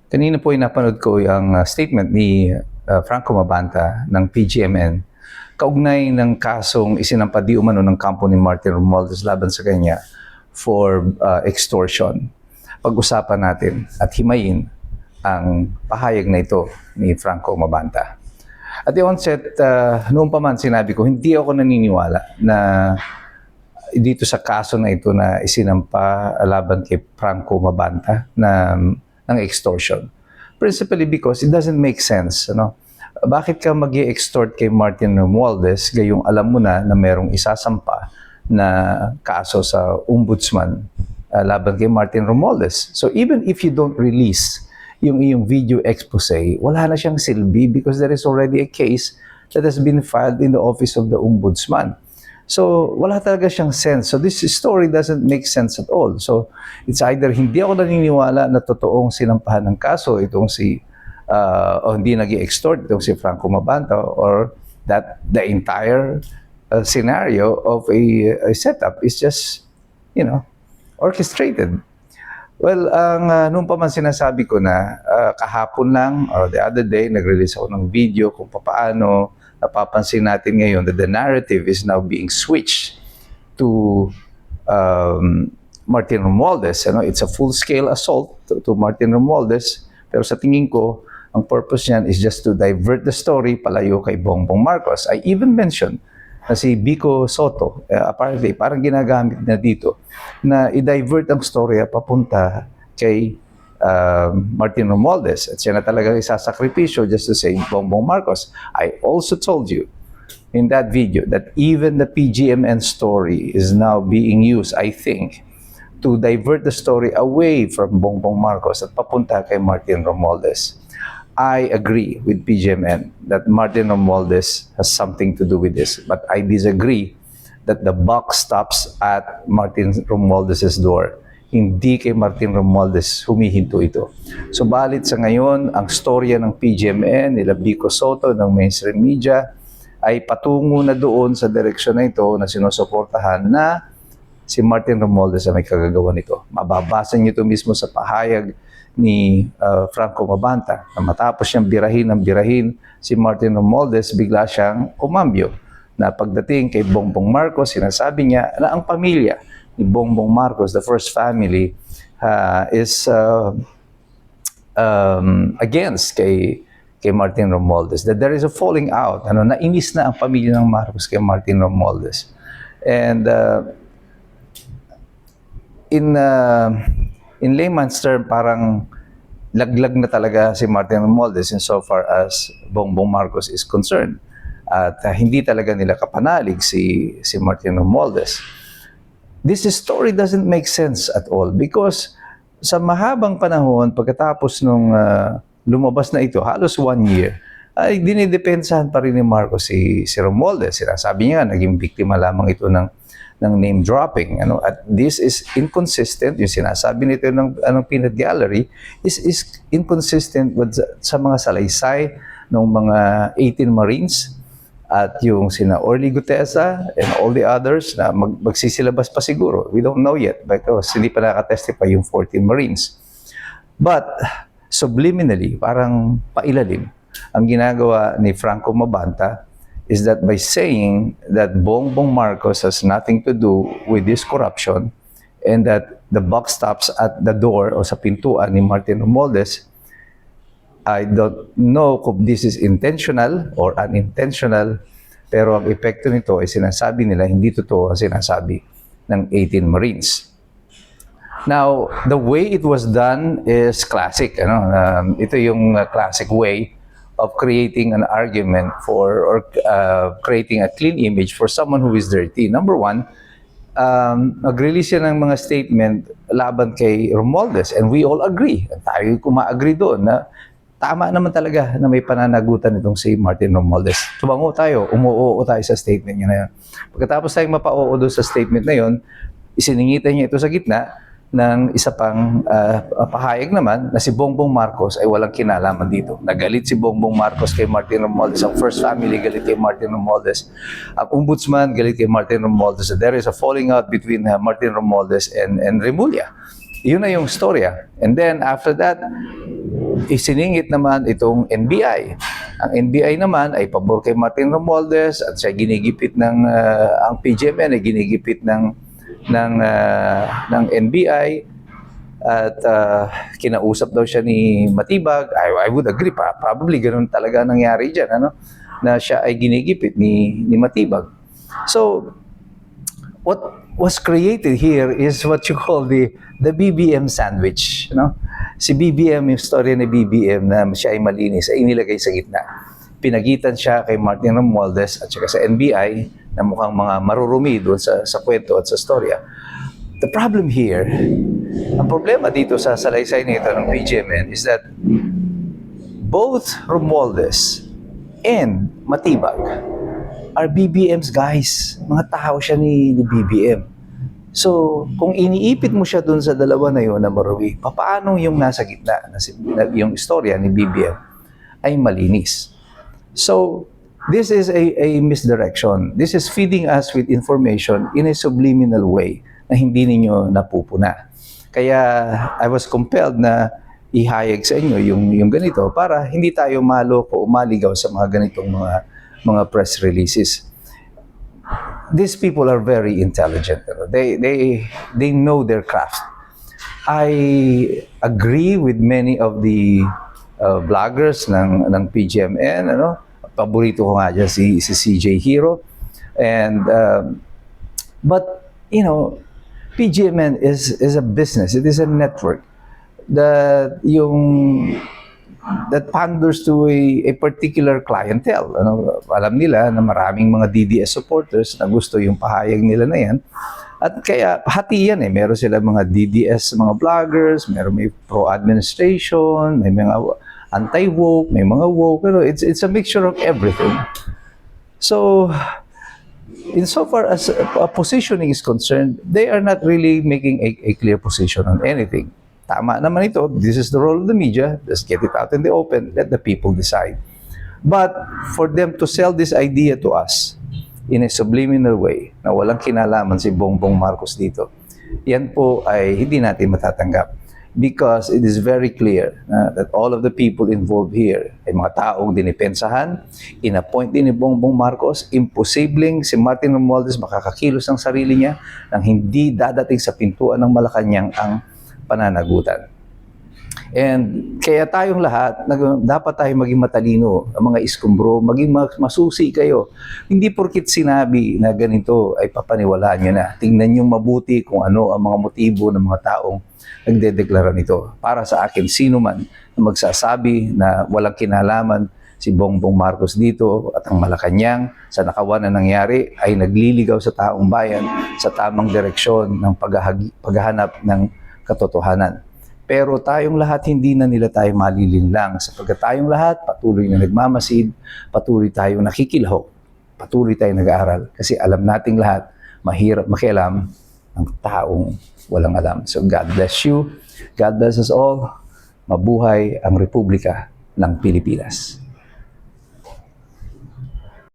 Kanina po ay napanood ko yung statement ni Franco Mabanta ng PGMN kaugnay ng kasong isinampa di umano ng kampo ni Martin Romualdez laban sa kanya for extortion. Pag-usapan natin at himayin ang pahayag na ito ni Franco Mabanta. At the onset, noon pa man sinabi ko, hindi ako naniniwala na dito sa kaso na ito na isinampa laban kay Franco Mabanta ng extortion. Principally because it doesn't make sense. Ano? Bakit ka mag-extort kay Martin Romualdez gayong alam mo na merong isasampa na kaso sa ombudsman laban kay Martin Romualdez? So even if you don't release yung iyong video expose, wala na siyang silbi because there is already a case that has been filed in the office of the ombudsman. So, wala talaga siyang sense. So, this story doesn't make sense at all. So, it's either hindi ako naniniwala na totoong sinampahan ng kaso itong o hindi nag-extort itong si Franco Mabanta, or that the entire scenario of a setup is just, orchestrated. Well, noon pa man sinasabi ko na kahapon lang or the other day, nag-release ako ng video kung paano napapansin natin ngayon that the narrative is now being switched to Martin Romualdez. It's a full-scale assault to Martin Romualdez. Pero sa tingin ko, ang purpose niyan is just to divert the story palayo kay Bongbong Marcos. I even mentioned na si Vico Soto, apparently, parang ginagamit na dito, na i-divert ang storya papunta kay Martin Romualdez. At siya na talaga isasakripisyo just to say Bongbong Marcos. I also told you in that video that even the PGMN story is now being used, I think, to divert the story away from Bongbong Marcos at papunta kay Martin Romualdez. I agree with PGMN that Martin Romualdez has something to do with this, but I disagree that the buck stops at Martin Romualdez's door. Hindi kay Martin Romualdez humihinto ito. So balit sa ngayon, ang storya ng PGMN, nila Vico Soto, ng mainstream media, ay patungo na doon sa direksyon na ito na sinusuportahan na si Martin Romualdez ay may kagagawa nito. Mababasa niyo ito mismo sa pahayag ni Franco Mabanta na matapos siyang birahin si Martin Romualdez, bigla siyang kumambyo na pagdating kay Bongbong Marcos, sinasabi niya na ang pamilya ni Bongbong Marcos, the first family, is against kay Martin Romualdez. That there is a falling out. Nainis na ang pamilya ng Marcos kay Martin Romualdez. And in layman's term, parang laglag na talaga si Martin Romualdez insofar as Bongbong Marcos is concerned. At hindi talaga nila kapanalig si Martin Romualdez. This story doesn't make sense at all because sa mahabang panahon, pagkatapos nung lumabas na ito, halos 1 year, ay dinidepensahan pa rin ni Marcos si Romualdez. Sinasabi niya, naging biktima lamang ito ng name dropping. At this is inconsistent. Yung sinasabi nito ng Peanut Gallery is inconsistent with sa mga salaysay ng mga 18 Marines at yung sina Orly Gutesa and all the others na magsisilabas pa siguro. We don't know yet because hindi pa nakatestify yung 14 Marines. But subliminally, parang pailalim, ang ginagawa ni Franco Mabanta is that by saying that Bongbong Marcos has nothing to do with this corruption and that the buck stops at the door o sa pintuan ni Martin Romualdez, I don't know kung this is intentional or unintentional, pero ang epekto nito ay sinasabi nila hindi totoo ang sinasabi ng 18 Marines. Now, the way it was done is classic. Ito yung classic way of creating an argument for or creating a clean image for someone who is dirty. Number one, nag-release siya ng mga statement laban kay Romualdez and we all agree. Tayo kuma-agree doon na tama naman talaga na may pananagutan itong si Martin Romualdez. Tumango tayo, umuoo tayo sa statement niya na yun. Pagkatapos tayong mapa-oo doon sa statement na yun, isiningitan niya ito sa gitna ng isa pang pahayag naman na si Bongbong Marcos ay walang kinalaman dito. Nagalit si Bongbong Marcos kay Martin Romualdez. Ang first family galit kay Martin Romualdez. Ang ombudsman galit kay Martin Romualdez. There is a falling out between Martin Romualdez and Remulla. Yun na yung storya. And then after that, isiningit naman itong NBI. Ang NBI naman ay pabor kay Martin Romualdez at siya ginigipit ng ang PGMN ay ginigipit ng NBI at kinausap daw siya ni Matibag. I would agree pa. Probably ganun talaga nangyari diyan, ano? Na siya ay ginigipit ni Matibag. So what was created here is what you call the BBM sandwich, no? Si BBM, yung story ni BBM na siya ay malinis, ay inilagay sa gitna. Pinagitan siya kay Martin Romualdez at saka sa NBI na mukhang mga marurumi doon sa kwento at sa storya. The problem here, ang problema dito sa salaysay nito ng PGMN is that both Romualdez and Matibag are BBM's guys. Mga tao siya ni BBM. So, kung iniipit mo siya dun sa dalawa na yun na marumi, paano yung nasa gitna, yung istorya ni BBM ay malinis? So, this is a misdirection. This is feeding us with information in a subliminal way na hindi ninyo napupuna. Kaya, I was compelled na ihayag sa inyo yung ganito para hindi tayo maloko o maligaw sa mga ganitong mga press releases. These people are very intelligent. They know their craft. I agree with many of the vloggers ng PGMN. Ano? Paborito ko nga dyan si CJ Hero. And but you know, PGMN is a business. It is a network that panders to a particular clientele. Ano, alam nila na maraming mga DDS supporters na gusto yung pahayag nila na yan. At kaya hati yan eh. Meron sila mga DDS, mga vloggers, may pro-administration, may mga anti-woke, may mga woke. Pero it's a mixture of everything. So, insofar as positioning is concerned, they are not really making a clear position on anything. Tama naman ito. This is the role of the media. Just get it out in the open. Let the people decide. But for them to sell this idea to us in a subliminal way na walang kinalaman si Bongbong Marcos dito, yan po ay hindi natin matatanggap. Because it is very clear that all of the people involved here ay mga taong dinipensahan, in-appoint din ni Bongbong Marcos. Imposibleng si Martin Romualdez makakakilos ng sarili niya nang hindi dadating sa pintuan ng Malacanang ang pananagutan. And kaya tayong lahat, dapat tayo maging matalino, ang mga iskumbro, maging masusi kayo. Hindi porkit sinabi na ganito ay papaniwalaan nyo na. Tingnan nyo mabuti kung ano ang mga motibo ng mga taong nagdedeklara nito. Para sa akin, sino man na magsasabi na walang kinalaman si Bongbong Marcos dito at ang Malacanang sa nakawan na nangyari ay nagliligaw sa taong bayan sa tamang direksyon ng paghahanap ng katotohanan. Pero tayong lahat hindi na nila tayo malilinlang sapagkat tayong lahat patuloy na nagmamasid, patuloy tayong nakikilahok, patuloy tayong nag-aaral kasi alam nating lahat mahirap makialam ng taong walang alam. So God bless you. God bless us all. Mabuhay ang Republika ng Pilipinas.